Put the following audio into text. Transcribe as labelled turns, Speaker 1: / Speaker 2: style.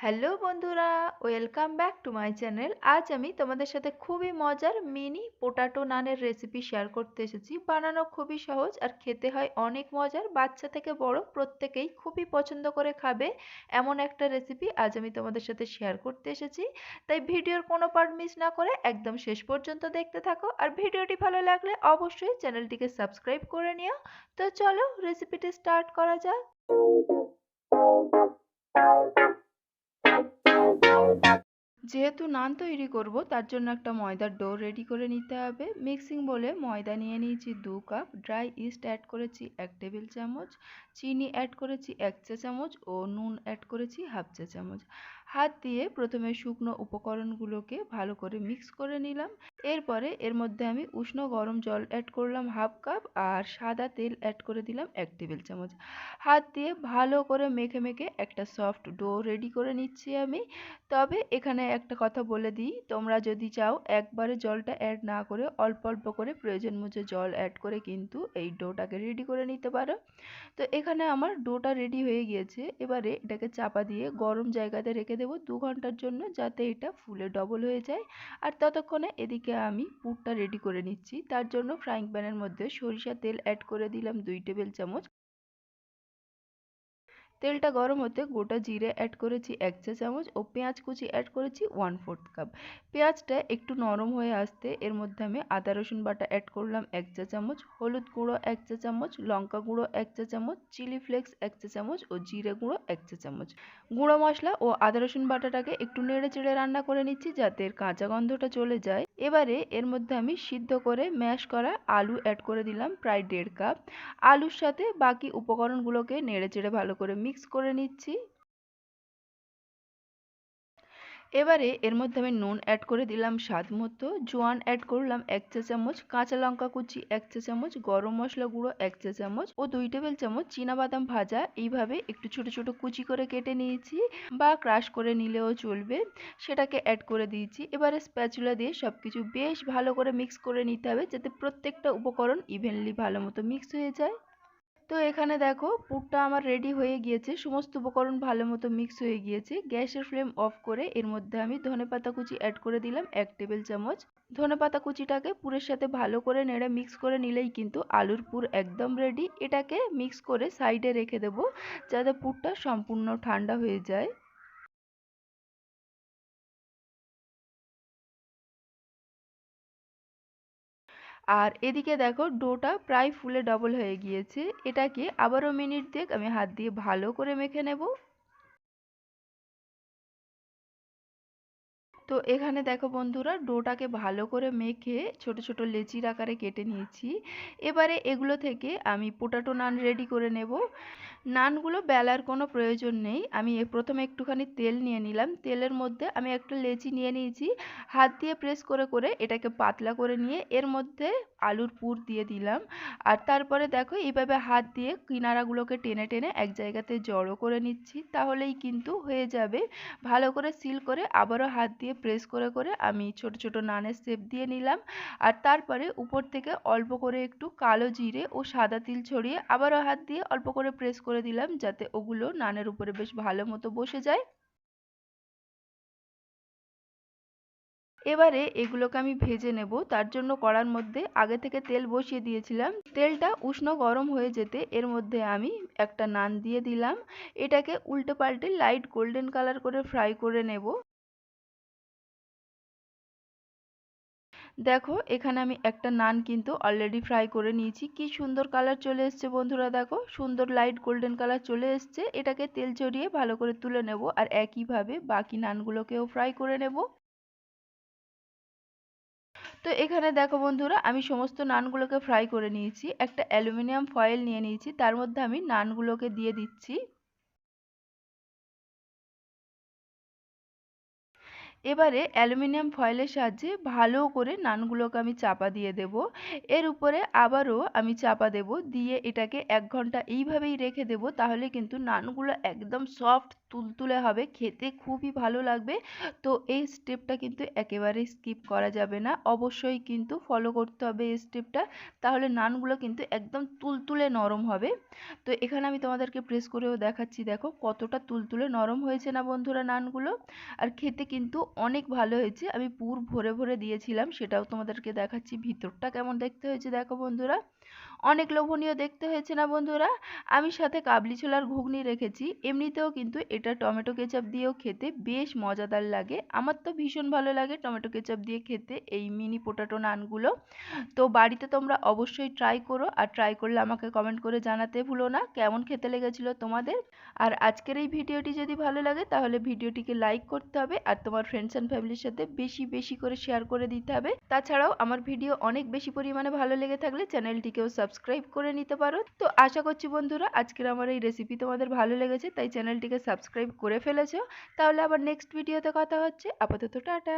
Speaker 1: Hello বন্ধুরা, welcome back to my channel. আজ আমি তোমাদের সাথে খুবই মজার মিনি পোটাটো নানের রেসিপি শেয়ার করতে এসেছি। বানানো খুবই সহজ আর খেতে হয় অনেক মজার। বাচ্চা থেকে বড় প্রত্যেকেই খুবই পছন্দ করে খাবে এমন একটা রেসিপি আজ আমি তোমাদের সাথে শেয়ার করতে এসেছি। তাই ভিডিওর কোনো পার্ট মিস না করে একদম শেষ পর্যন্ত দেখতে থাকো। আর ভিডিওটি ভালো লাগলে অবশ্যই চ্যানেলটিকে সাবস্ক্রাইব করে নিও। তো চলো রেসিপিটি স্টার্ট করা যাক। যেহেতু নান তৈরি করব তার জন্য একটা ময়দার ডো রেডি করে নিতে হবে। মিক্সিং বলে ময়দা নিয়ে নিয়েছি 2 কাপ, ড্রাই ইস্ট অ্যাড করেছি 1 টেবিল চামচ, চিনি অ্যাড করেছি 1 চা চামচ ও নুন অ্যাড করেছি হাফ চা চামচ। হাত দিয়ে প্রথমে শুকনো উপকরণগুলোকে ভালো করে মিক্স করে নিলাম। এরপরে এর মধ্যে আমি উষ্ণ গরম জল অ্যাড করলাম হাফ কাপ আর সাদা তেল অ্যাড করে দিলাম 1 টেবিল চামচ। হাত দিয়ে ভালো করে মেখে মেখে একটা সফট ডো রেডি করে নিচ্ছি আমি। তবে এখানে একটা কথা বলে দিই, তোমরা যদি চাও একবারে জলটা অ্যাড না করে অল্প অল্প করে প্রয়োজন মতো জল অ্যাড করে কিন্তু এই ডোটাকে রেডি করে নিতে পারো। তো এখানে আমার ডোটা রেডি হয়ে গিয়েছে। এবারে এটাকে চাপা দিয়ে গরম জায়গাতে রেখে দেবো 2 ঘন্টার জন্য, যাতে এটা ফুলে ডবল হয়ে যায়। আর ততক্ষণে এদিকে আমি পুরটা রেডি করে নিচ্ছি। তার জন্য ফ্রাইং প্যানের মধ্যে সরিষার তেল অ্যাড করে দিলাম 2 টেবিল চামচ। তেলটা গরম হতে গোটা জিরে অ্যাড করেছি 1 চা চামচ ও পেঁয়াজ কুচি অ্যাড করেছি 1/4 কাপ। পেঁয়াজটা একটু নরম হয়ে আসতে এর মধ্যে আমি আদা রসুন বাটা অ্যাড করলাম 1 চা চামচ, হলুদ গুঁড়ো 1 চা চামচ, লঙ্কা গুঁড়ো 1 চা চামচ, চিলি ফ্লেক্স 1 চা চামচ ও জিরে গুঁড়ো 1 চা চামচ। গুঁড়ো মশলা ও আদা রসুন বাটাটাকে একটু নেড়ে চেড়ে রান্না করে নিচ্ছি যাতে এর কাঁচা গন্ধটা চলে যায়। এবারে এর মধ্যে আমি সিদ্ধ করে ম্যাশ করা আলু অ্যাড করে দিলাম প্রায় 1.5 কাপ। আলুর সাথে বাকি উপকরণগুলোকে নেড়েচেড়ে ভালো করে মিক্স করে নিচ্ছি। এবারে এর মধ্যে আমি নুন অ্যাড করে দিলাম স্বাদ মতো, জোয়ান অ্যাড করলাম 1 চা চামচ, কাঁচা লঙ্কা কুচি 1 চা চামচ, গরম মশলা গুঁড়ো 1 চা চামচ ও 2 টেবিল চামচ চীনাবাদাম ভাজা এইভাবে একটু ছোট ছোট কুচি করে কেটে নিয়েছি বা ক্রাশ করে নিলেও চলবে, সেটাকে অ্যাড করে দিয়েছি। এবারে স্প্যাচুলা দিয়ে সবকিছু বেশ ভালো করে মিক্স করে নিতে হবে যাতে প্রত্যেকটা উপকরণ ইভেনলি ভালো মতো মিক্স হয়ে যায়। তো এখানে দেখো পুরটা আমার রেডি হয়ে গিয়েছে, সমস্ত উপকরণ ভালো মতো মিক্স হয়ে গিয়েছে। গ্যাসের ফ্লেম অফ করে এর মধ্যে আমি ধনেপাতা কুচি অ্যাড করে দিলাম 1 টেবিল চামচ। ধনেপাতা কুচিটাকে পুরের সাথে ভালো করে নেড়ে মিক্স করে নিলেই কিন্তু আলুর পুর একদম রেডি। এটাকে মিক্স করে সাইডে রেখে দেব যাতে পুরটা সম্পূর্ণ ঠান্ডা হয়ে যায়। আর এদিকে দেখো ডোটা প্রায় ফুলে ডবল হয়ে গিয়েছে। এটাকে আবারও মিনিট দেখ আমি হাত দিয়ে ভালো করে মেখে নেব। তো এখানে দেখো বন্ধুরা ডোটাকে ভালো করে মেখে ছোট ছোট লেচির আকারে কেটে নিয়েছি। এবারে এগুলো থেকে আমি পোটাটো নান রেডি করে নেব। নানগুলো বেলার কোনো প্রয়োজন নেই। আমি প্রথমে একটুখানি তেল নিয়ে নিলাম। তেলের মধ্যে আমি একটা লেচি নিয়ে নিয়েছি। হাত দিয়ে প্রেস করে করে এটাকে পাতলা করে নিয়ে এর মধ্যে আলুর পুর দিয়ে দিলাম। আর তারপরে দেখো এইভাবে হাত দিয়ে কিনারাগুলোকে টেনে টেনে এক জায়গাতে জড়ো করে নিচ্ছি, তাহলেই কিন্তু হয়ে যাবে। ভালো করে সিল করে আবারও হাত দিয়ে প্রেস করে করে আমি ছোট ছোট নানের শেপ দিয়ে নিলাম। আর তারপরে উপর থেকে অল্প করে একটু কালো জিরে ও সাদা তিল ছড়িয়ে আবারও হাত দিয়ে অল্প করে প্রেস করে দিলাম যাতে ওগুলো নানের উপরে বেশ ভালো মতো বসে যায়। এবারে এগুলোকে আমি ভেজে নেব। তার জন্য কড়ার মধ্যে আগে থেকে তেল বসিয়ে দিয়েছিলাম। তেলটা উষ্ণ গরম হয়ে যেতে এর মধ্যে আমি একটা নান দিয়ে দিলাম। এটাকে উল্টে পাল্টে লাইট গোল্ডেন কালার করে ফ্রাই করে নেব। দেখো এখানে আমি একটা নান কিন্তু অলরেডি ফ্রাই করে নিয়েছি। কি সুন্দর কালার চলে এসছে বন্ধুরা, দেখো সুন্দর লাইট গোল্ডেন কালার চলে এসছে। এটাকে তেল চড়িয়ে ভালো করে তুলে নেব আর একইভাবে বাকি নানগুলোকেও ফ্রাই করে নেব। তো এখানে দেখো বন্ধুরা আমি সমস্ত নানগুলোকে ফ্রাই করে নিয়েছি। একটা অ্যালুমিনিয়াম ফয়েল নিয়ে নিয়েছি, তার মধ্যে আমি নানগুলোকে দিয়ে দিচ্ছি। এবারে অ্যালুমিনিয়াম ফয়েলের সাহায্যে ভালো করে নানগুলোকে আমি চাপা দিয়ে দেব। এর উপরে আবারও আমি চাপা দেব, দিয়ে এটাকে 1 ঘন্টা এইভাবেই রেখে দেব। তাহলে কিন্তু নানগুলো একদম সফট তুলতুলে হবে, খেতে খুবই ভালো লাগবে। তো এই স্টেপটা কিন্তু একেবারেই স্কিপ করা যাবে না, অবশ্যই কিন্তু ফলো করতে হবে এই স্টেপটা, তাহলে নানগুলো কিন্তু একদম তুলতুলে নরম হবে। তো এখানে আমি তোমাদেরকে প্রেস করেও দেখাচ্ছি, দেখো কতটা তুলতুলে নরম হয়েছে না বন্ধুরা নানগুলো। আর খেতে কিন্তু অনেক ভালো হয়েছে, আমি পুর ভরে ভরে দিয়েছিলাম, সেটাও তোমাদেরকে দেখাচ্ছি ভিতরটা কেমন দেখতে হয়েছে। দেখো বন্ধুরা, অনেক লোভনীয় দেখতে হয়েছে না বন্ধুরা। আমি সাথে কাবলি ছোলার ঘুগনি রেখেছি, এমনিতেও কিন্তু এটা টমেটো কেচাপ দিয়েও খেতে বেশ মজাদার লাগে। আমার তো ভীষণ ভালো লাগে টমেটো কেচাপ দিয়ে খেতে এই মিনি পোটাটো নানগুলো। তো বাড়িতে তোমরা অবশ্যই ট্রাই করো, আর ট্রাই করলে আমাকে কমেন্ট করে জানাতে ভুলো না কেমন খেতে লেগেছিল তোমাদের। আর আজকের এই ভিডিওটি যদি ভালো লাগে তাহলে ভিডিওটিকে লাইক করতে হবে, আর তোমার ফ্রেন্ডস অ্যান্ড ফ্যামিলির সাথে বেশি বেশি করে শেয়ার করে দিতে হবে। তাছাড়াও আমার ভিডিও অনেক বেশি পরিমাণে ভালো লেগে থাকলে চ্যানেলটিকেও সাবস্ক্রাইব করে নিতে পারো। তো আশা করছি বন্ধুরা আজকের আমার এই রেসিপি তোমাদের ভালো লেগেছে, তাই চ্যানেলটিকে সাবস্ক্রাইব করে ফেলেছো। তাহলে আবার নেক্সট ভিডিওতে কথা হচ্ছে, আপাতত টাটা।